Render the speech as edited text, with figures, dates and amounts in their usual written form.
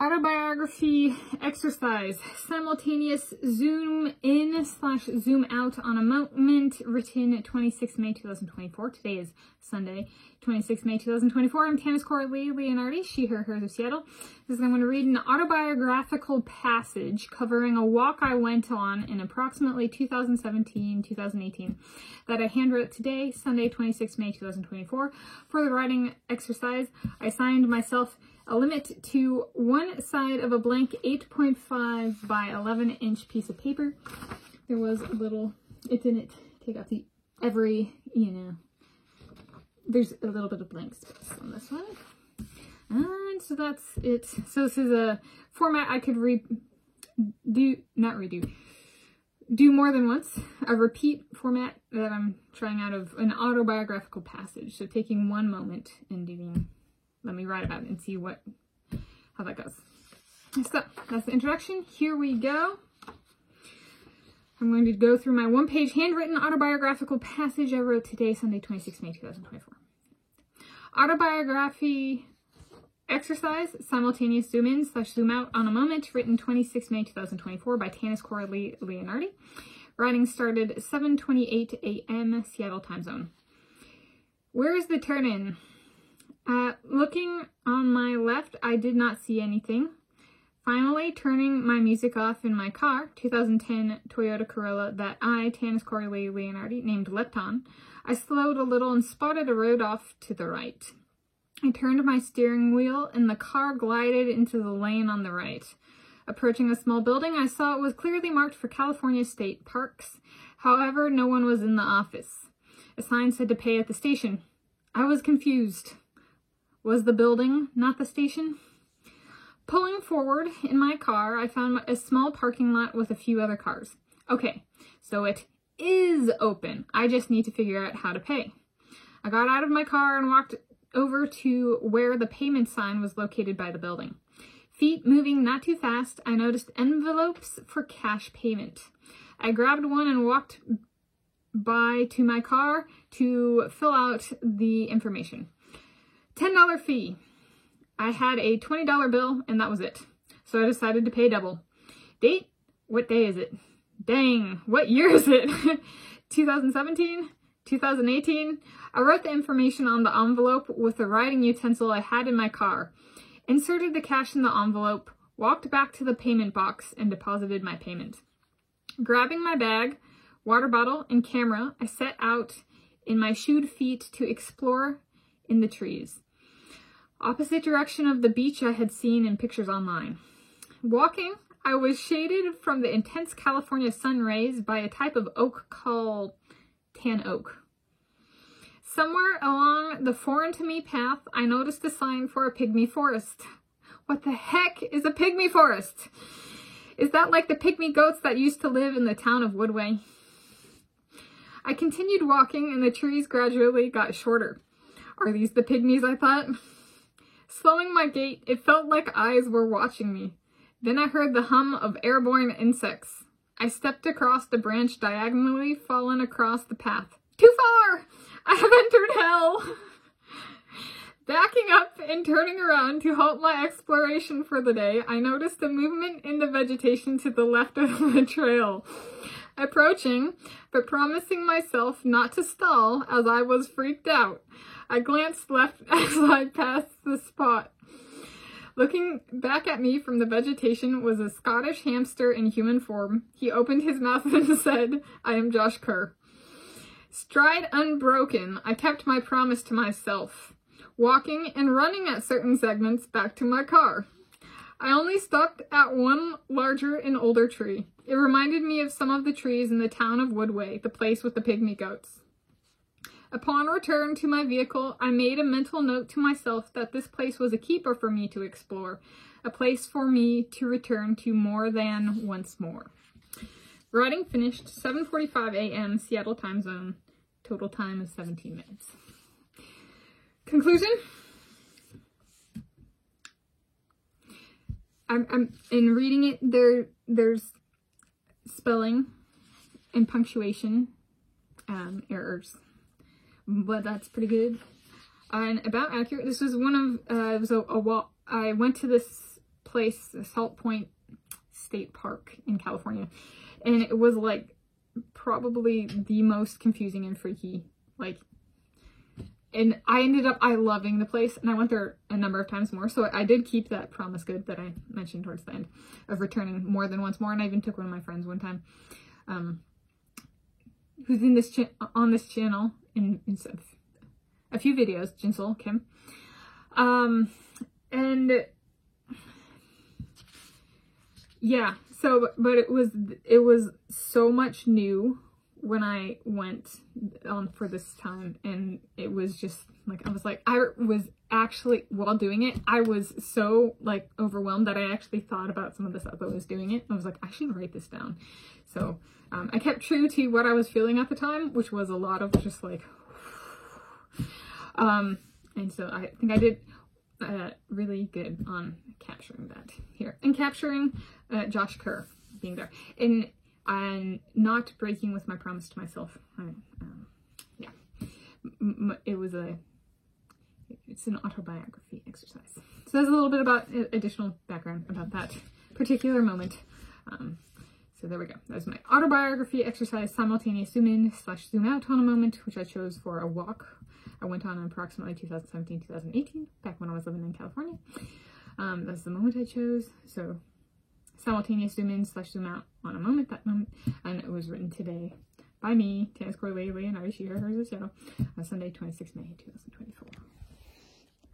Autobiography exercise. Simultaneous zoom in / zoom out on a moment. Written 26 May 2024. Today is Sunday, 26 May 2024. I'm Tanis Coralie Leonardi, she, her, hers of Seattle. I'm going to read an autobiographical passage covering a walk I went on in approximately 2017-2018 that I handwrote today, Sunday, 26 May 2024. For the writing exercise, I assigned myself a limit to one side of a blank 8.5 by 11 inch piece of paper. There was a little, it didn't take up the every, there's a little bit of blank space on this one. And so that's it. So this is a format I could do more than once. A repeat format that I'm trying out of an autobiographical passage. So taking one moment and doing, let me write about it and see how that goes. So that's the introduction. Here we go. I'm going to go through my one-page handwritten autobiographical passage I wrote today, Sunday, 26 May 2024. Autobiography exercise, simultaneous zoom in / zoom out on a moment, written 26 May 2024 by Tanis Coralie Leonardi. Writing started 7:28 a.m. Seattle time zone. Where is the turn-in? Looking on my left, I did not see anything. Finally, turning my music off in my car, 2010 Toyota Corolla that I, Tanis Coralie Leonardi, named Lepton, I slowed a little and spotted a road off to the right. I turned my steering wheel and the car glided into the lane on the right. Approaching a small building, I saw it was clearly marked for California State Parks. However, no one was in the office. A sign said to pay at the station. I was confused. Was the building not the station? Pulling forward in my car, I found a small parking lot with a few other cars. Okay, so it is open. I just need to figure out how to pay. I got out of my car and walked over to where the payment sign was located by the building. Feet moving not too fast, I noticed envelopes for cash payment. I grabbed one and walked by to my car to fill out the information. $10 fee. I had a $20 bill and that was it. So I decided to pay double. Date? What day is it? Dang, what year is it? 2017? 2018? I wrote the information on the envelope with the writing utensil I had in my car, inserted the cash in the envelope, walked back to the payment box, and deposited my payment. Grabbing my bag, water bottle, and camera, I set out in my shoed feet to explore in the trees. Opposite direction of the beach I had seen in pictures online. Walking, I was shaded from the intense California sun rays by a type of oak called tan oak. Somewhere along the foreign-to-me path, I noticed a sign for a pygmy forest. What the heck is a pygmy forest? Is that like the pygmy goats that used to live in the town of Woodway? I continued walking and the trees gradually got shorter. Are these the pygmies, I thought? Slowing my gait, it felt like eyes were watching me. Then I heard the hum of airborne insects. I stepped across the branch diagonally fallen across the path. Too far! I have entered hell! Backing up and turning around to halt my exploration for the day, I noticed a movement in the vegetation to the left of the trail. Approaching, but promising myself not to stall as I was freaked out, I glanced left as I passed the spot. Looking back at me from the vegetation was a Scottish hamster in human form. He opened his mouth and said, I am Josh Kerr. Stride unbroken, I kept my promise to myself, walking and running at certain segments back to my car. I only stopped at one larger and older tree. It reminded me of some of the trees in the town of Woodway, the place with the pygmy goats. Upon return to my vehicle, I made a mental note to myself that this place was a keeper for me to explore, a place for me to return to more than once more. Writing finished 7:45 a.m. Seattle time zone. Total time is 17 minutes. Conclusion? I'm in reading it, there's spelling and punctuation errors, but that's pretty good and about accurate. This was one of it was a walk. I went to this place, Salt Point State Park in California. And it was like probably the most confusing and freaky, like, and I ended up loving the place, and I went there a number of times more. So I did keep that promise good that I mentioned towards the end of returning more than once more. And I even took one of my friends one time, who's in this on this channel in a few videos, Jinsol Kim. And yeah, so, but it was so much new when I went for this time, and it was just like, I was actually, while doing it, I was so like overwhelmed that I actually thought about some of the stuff that was doing it. I was like, I should write this down. So I kept true to what I was feeling at the time, which was a lot of just like, and so I think I did really good on capturing that here, and capturing Josh Kerr being there, and not breaking with my promise to myself. Yeah, it's an autobiography exercise. So there's a little bit about additional background about that particular moment. So there we go. That was my autobiography exercise, simultaneous zoom in / zoom out on a moment, which I chose for a walk I went on in approximately 2017, 2018, back when I was living in California. That's the moment I chose. So simultaneous zoom in / zoom out on a moment, that moment. And it was written today by me, Tanis Corley Leonardi, she, her, hers, shadow, on Sunday, 26 May 2024.